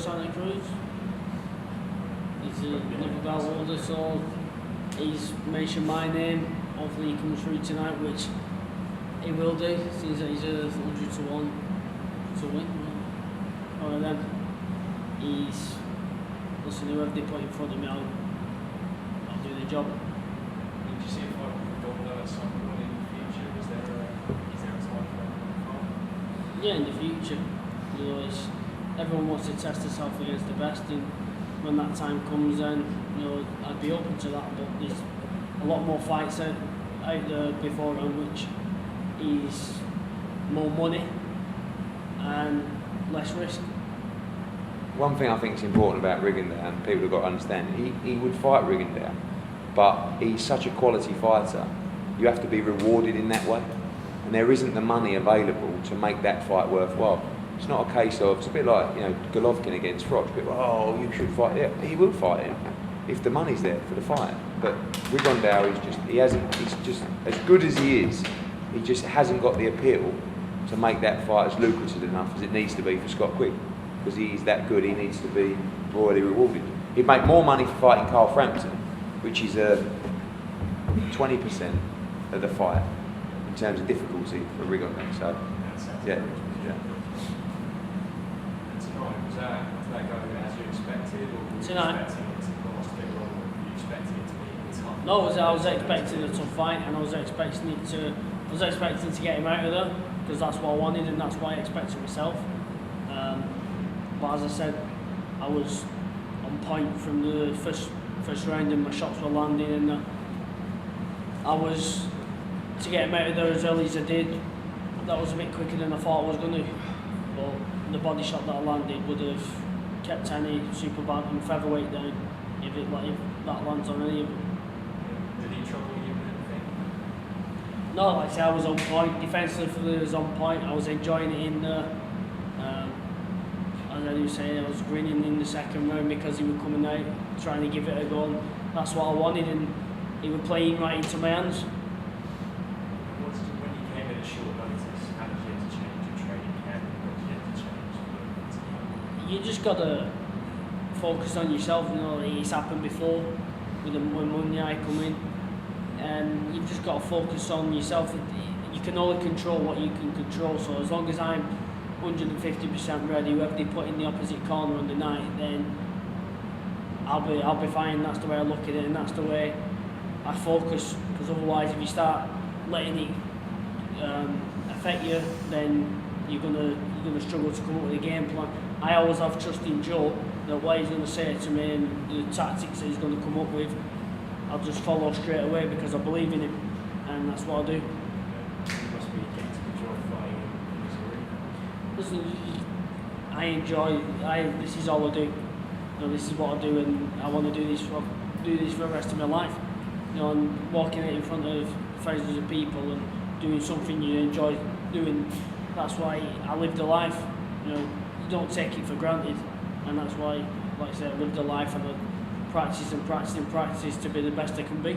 Santa Cruz. He's a little bit older, so he's mentioned my name. Hopefully he comes through tonight, which he will do, since he's a 100 to 1 to win. Or then listen, whoever they put in front of me, I'll do the job. Did you see a fight with Gobler at some point in the future? Is there a time for that? Yeah, in the future, everyone wants to test themselves against the best, and when that time comes, then I'd be open to that. But there's a lot more fights out there beforehand, which is more money and less risk. One thing I think is important about Rigondeaux, and people have got to understand, he would fight Rigondeaux, but he's such a quality fighter, you have to be rewarded in that way, and there isn't the money available to make that fight worthwhile. It's not a case of, it's a bit like Golovkin against Froch. People, oh, you should fight. Yeah, he will fight him if the money's there for the fight. But Rigondeaux he's just as good as he is. He just hasn't got the appeal to make that fight as lucrative enough as it needs to be for Scott Quigg. Because he's that good, he needs to be royally rewarded. He'd make more money for fighting Carl Frampton, which is 20% of the fight in terms of difficulty for Rigondeaux. So, yeah. And tonight, was that going as you expected, or were you Tonight? expecting it to last a bit longer? Were you expecting it to be tough? No, I was expecting a tough fight, and I was expecting to get him out of there, because that's what I wanted, and that's what I expected myself. But as I said, I was on point from the first round, and my shots were landing, and I was to get him out of there as early as I did. That was a bit quicker than I thought I was going to. But the body shot that I landed would have kept any super bantam featherweight down if that lands on any of them. Did he trouble you with anything? No, like I say, I was on point. Defensively, I was on point. I was enjoying it in there. As I do say, I was grinning in the second round because he was coming out, trying to give it a go. And that's what I wanted, and he was playing right into my hands. When you came in at short notice, how did you have to change your training camp? What did you have to change? You just got to focus on yourself. It's happened before when Munyai come in, and you've just got to focus on yourself. You can only control what you can control. So as long as I'm 150% ready, whoever they put in the opposite corner on the night, then I'll be fine. That's the way I look at it, and that's the way I focus. Because otherwise, if you start letting it affect you, then you're gonna struggle to come up with a game plan. I always have trust in Joe that what he's gonna say to me and the tactics that he's gonna come up with, I'll just follow straight away because I believe in him, and that's what I do. You must be getting to enjoy fighting in this arena. Listen, this is all I do. This is what I do, and I want to do this for the rest of my life. And walking out in front of thousands of people and doing something you enjoy doing. That's why I live the life. You don't take it for granted, and that's why, like I said, I live the life, and I practice to be the best I can be.